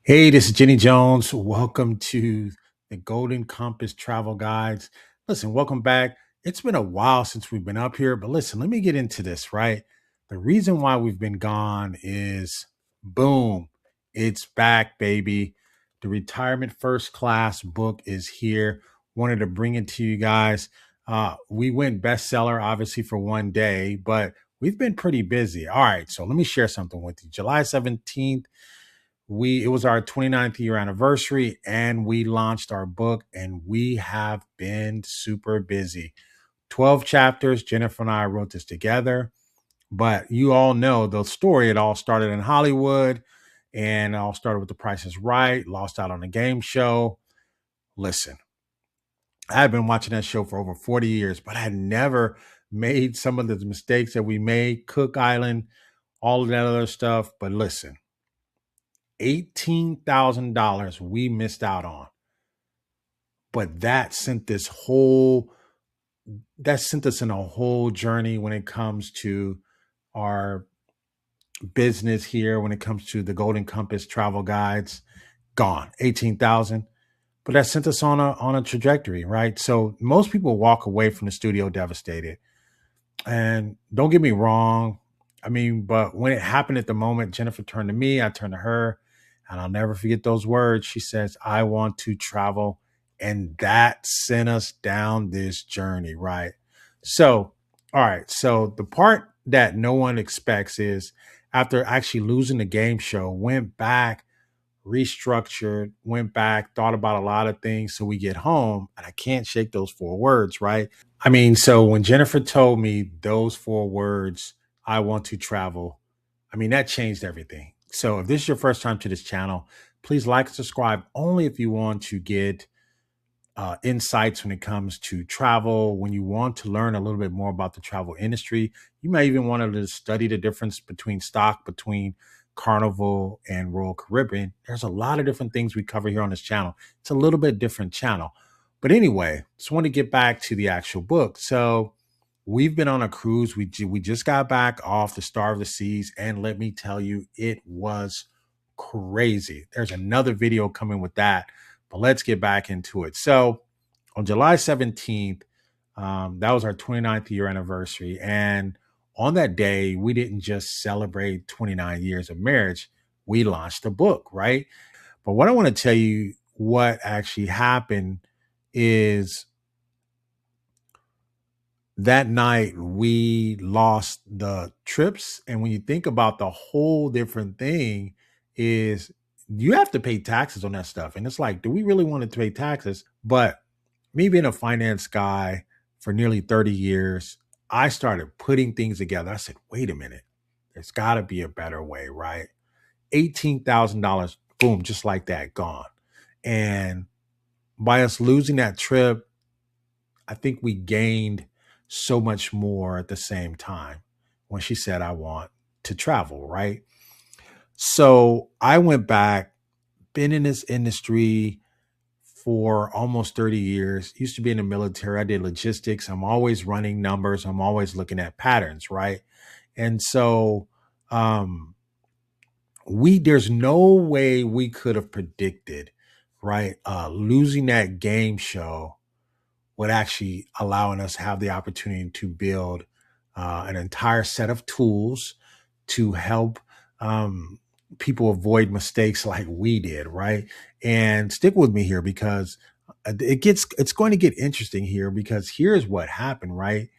Hey, this is Jenny Jones. Welcome to the Golden Compass Travel Guides. Listen, welcome back. It's been a while since we've been up here, but listen, let me get into this, right? The reason why we've been gone is boom, it's back, baby. The Retirement First Class book is here. Wanted to bring it to you guys. We went bestseller, obviously, for one day, but we've been pretty busy. All right, so let me share something with you. July 17th, we it was our 29th year anniversary and we launched our book, and we have been super busy. 12 chapters. Jennifer and I wrote this together, but you all know the story. It all started in Hollywood, and it all started with The Price is Right, lost out on a game show. Listen, I've been watching that show for over 40 years, but I had never made some of the mistakes that we made. Cook Island, all of that other stuff. But listen, $18,000 we missed out on. But that sent us in a whole journey when it comes to our business here, when it comes to the Golden Compass travel guides. Gone. 18,000. But that sent us on a trajectory, right? So most people walk away from the studio devastated. And don't get me wrong. I mean, but when it happened at the moment, Jennifer turned to me, I turned to her, and I'll never forget those words. She says, I want to travel. And that sent us down this journey, right? So, all right. So the part that no one expects is after actually losing the game show, went back, restructured, went back, thought about a lot of things. So we get home, and I can't shake those four words, right? I mean, so when Jennifer told me those four words, I want to travel, I mean, that changed everything. So if this is your first time to this channel, please like and subscribe only if you want to get insights when it comes to travel. When you want to learn a little bit more about the travel industry, you may even want to study the difference between Carnival and Royal Caribbean. There's a lot of different things we cover here on this channel. It's a little bit different channel. But anyway, just want to get back to the actual book. So we've been on a cruise. We just got back off the Star of the Seas, and let me tell you, it was crazy. There's another video coming with that, but let's get back into it. So on July 17th, that was our 29th year anniversary. And on that day, we didn't just celebrate 29 years of marriage, we launched a book, right? But what I want to tell you, what actually happened is that night we lost the trips. And when you think about the whole different thing, is you have to pay taxes on that stuff. And it's like, do we really want to pay taxes? But me being a finance guy for nearly 30 years, I started putting things together. I said, wait a minute, there's got to be a better way, right? $18,000, boom, just like that, gone. And by us losing that trip, I think we gained so much more at the same time when she said, I want to travel, right? So I went back, been in this industry for almost 30 years, used to be in the military. I did logistics. I'm always running numbers, I'm always looking at patterns, right? And so, um, there's no way we could have predicted, right? Losing that game show would actually allowing us to have the opportunity to build an entire set of tools to help um, people avoid mistakes like we did, right? And stick with me here because it's going to get interesting here, because here's what happened, right?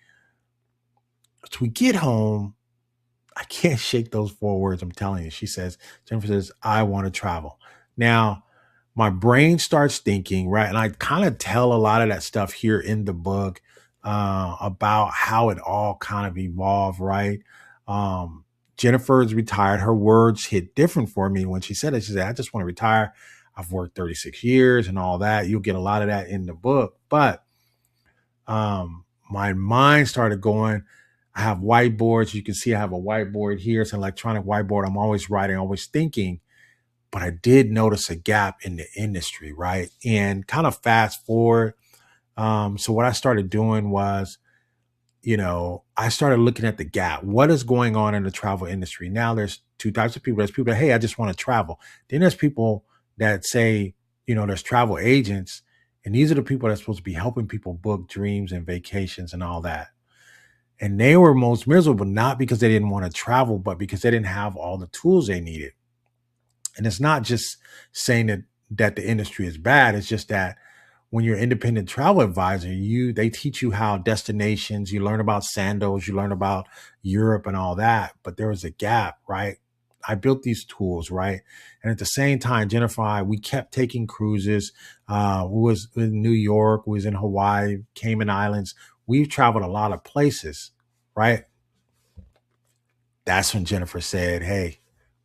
So we get home. I can't shake those four words. I'm telling you. Jennifer says, I want to travel. Now, my brain starts thinking, right? And I kind of tell a lot of that stuff here in the book about how it all kind of evolved, right? Um, Jennifer's retired. Her words hit different for me when she said it. She said, I just want to retire. I've worked 36 years and all that. You'll get a lot of that in the book. But my mind started going. I have whiteboards. You can see I have a whiteboard here. It's an electronic whiteboard. I'm always writing, always thinking. But I did notice a gap in the industry, right? And kind of fast forward. So what I started doing was, I started looking at the gap. What is going on in the travel industry? Now there's two types of people. There's people that, hey, I just want to travel. Then there's people that say, there's travel agents, and these are the people that's supposed to be helping people book dreams and vacations and all that. And they were most miserable, not because they didn't want to travel, but because they didn't have all the tools they needed. And it's not just saying that the industry is bad. It's just that when you're an independent travel advisor, they teach you how destinations, you learn about sandals, you learn about Europe and all that. But there was a gap, right? I built these tools, right? And at the same time, Jennifer and I, we kept taking cruises. We was in New York, we was in Hawaii, Cayman Islands. We've traveled a lot of places, right? That's when Jennifer said, "Hey,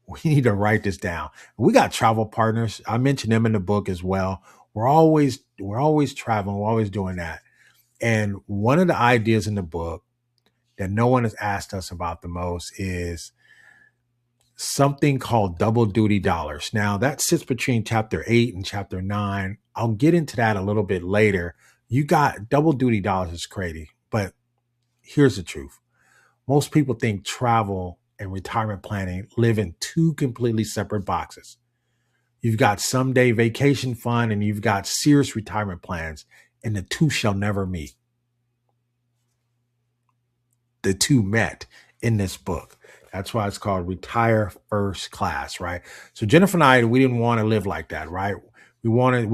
we need to write this down." We got travel partners. I mentioned them in the book as well. We're always traveling. We're always doing that. And one of the ideas in the book that no one has asked us about the most is something called double duty dollars. Now that sits between chapter 8 and chapter 9. I'll get into that a little bit later. You got double duty dollars is crazy, but here's the truth. Most people think travel and retirement planning live in two completely separate boxes. You've got someday vacation fund and you've got serious retirement plans, and the two shall never meet. The two met in this book. That's why it's called Retire First Class, right? So Jennifer and I, we didn't want to live like that, right? We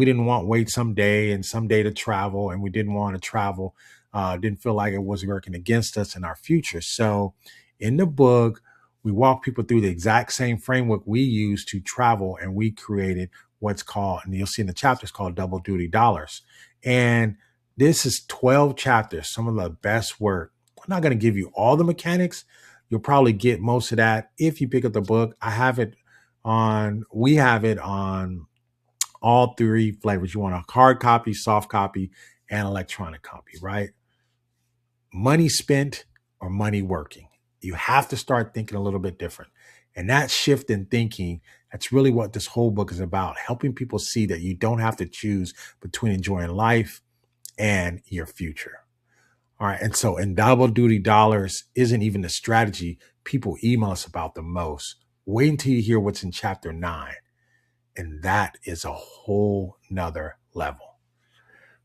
didn't want wait someday and someday to travel, and we didn't want to travel. Didn't feel like it was working against us in our future. So in the book, we walk people through the exact same framework we use to travel, and we created what's called, and you'll see in the chapters, called Double Duty Dollars. And this is 12 chapters, some of the best work. I'm not going to give you all the mechanics. You'll probably get most of that if you pick up the book. We have it on all three flavors. You want a hard copy, soft copy, and electronic copy, right? Money spent or money working. You have to start thinking a little bit different. And that shift in thinking, that's really what this whole book is about, helping people see that you don't have to choose between enjoying life and your future. All right. And so, and double duty dollars isn't even the strategy people email us about the most. Wait until you hear what's in chapter 9. And that is a whole nother level.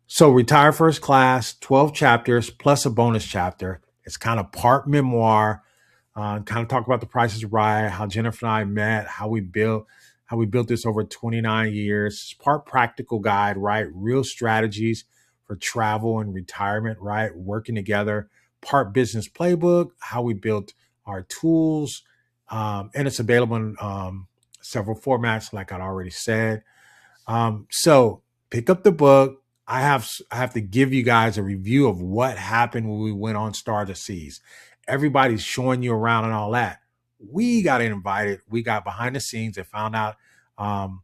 So Retire First Class, 12 chapters plus a bonus chapter. It's kind of part memoir, kind of talk about the Price is Right, how Jennifer and I met, how we built this over 29 years. It's part practical guide, right? Real strategies for travel and retirement, right? Working together. Part business playbook, how we built our tools. And it's available in several formats, like I already said. So pick up the book. I have to give you guys a review of what happened when we went on Star to Seas. Everybody's showing you around and all that. We got invited. We got behind the scenes and found out I'm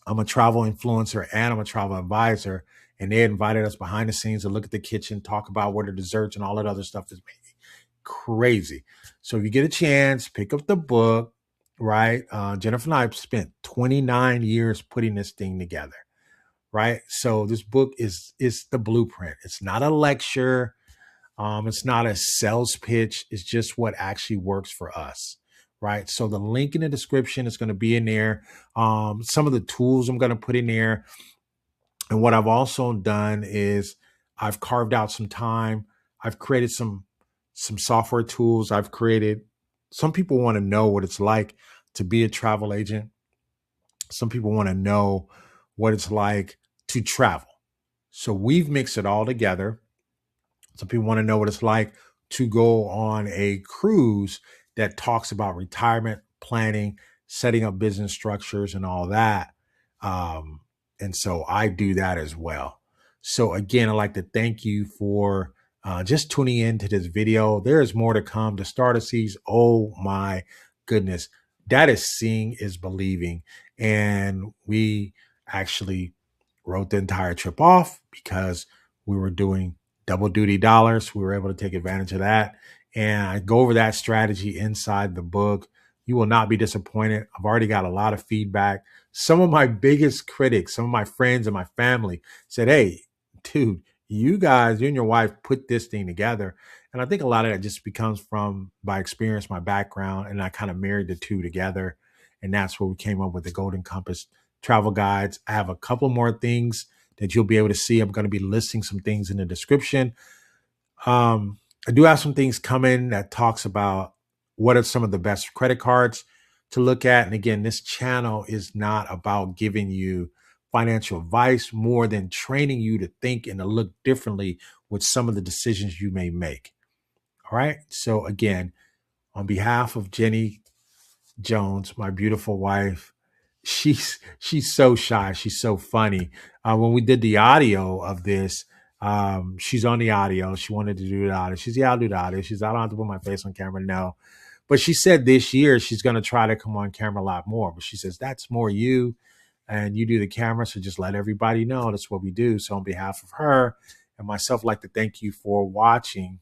a travel influencer and I'm a travel advisor. And they invited us behind the scenes to look at the kitchen, talk about what are desserts and all that other stuff that's crazy. So if you get a chance, pick up the book, right? Jennifer and I have spent 29 years putting this thing together. Right. So this book is the blueprint. It's not a lecture. It's not a sales pitch. It's just what actually works for us. Right. So the link in the description is going to be in there. Some of the tools I'm going to put in there. And what I've also done is I've carved out some time. I've created some software tools. Some people want to know what it's like to be a travel agent. Some people want to know what it's like to travel. So we've mixed it all together. Some people want to know what it's like to go on a cruise that talks about retirement planning, setting up business structures and all that. And so I do that as well. So again, I'd like to thank you for just tuning in to this video. There is more to come. The Star to Seas, oh my goodness. That is seeing is believing. And we actually wrote the entire trip off because we were doing double duty dollars. We were able to take advantage of that. And I go over that strategy inside the book. You will not be disappointed. I've already got a lot of feedback. Some of my biggest critics, some of my friends and my family said, "Hey, dude, you and your wife put this thing together." And I think a lot of that just becomes from my experience, my background, and I kind of married the two together. And that's where we came up with the Golden Compass travel guides. I have a couple more things that you'll be able to see. I'm going to be listing some things in the description. I do have some things coming that talks about what are some of the best credit cards to look at. And again, this channel is not about giving you financial advice more than training you to think and to look differently with some of the decisions you may make. All right. So again, on behalf of Jenny Jones, my beautiful wife, she's so shy. She's so funny. When we did the audio of this, she's on the audio. She wanted to do the audio. She's, yeah, I'll do the audio. She's, I don't have to put my face on camera. No. But she said this year she's going to try to come on camera a lot more. But she says, that's more you and you do the camera. So just let everybody know that's what we do. So on behalf of her and myself, I'd like to thank you for watching.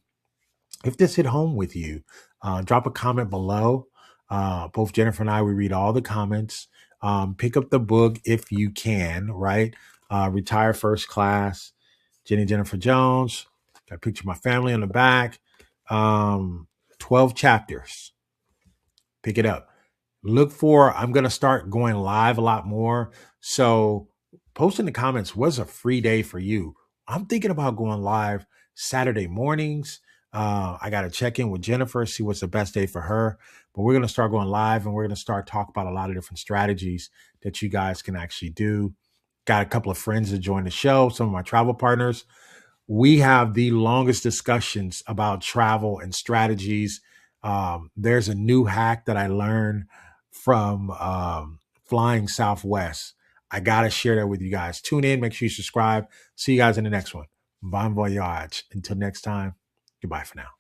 If this hit home with you, drop a comment below. Both Jennifer and I, we read all the comments. Pick up the book if you can, right? Retire First Class, Jennifer Jones. Got a picture of my family on the back. 12 chapters. Pick it up. Look for, I'm going to start going live a lot more. So post in the comments, what's a free day for you? I'm thinking about going live Saturday mornings. I got to check in with Jennifer, see what's the best day for her. But we're going to start going live and we're going to start talking about a lot of different strategies that you guys can actually do. Got a couple of friends that join the show, some of my travel partners. We have the longest discussions about travel and strategies. There's a new hack that I learned from flying Southwest. I got to share that with you guys. Tune in. Make sure you subscribe. See you guys in the next one. Bon voyage. Until next time. Goodbye for now.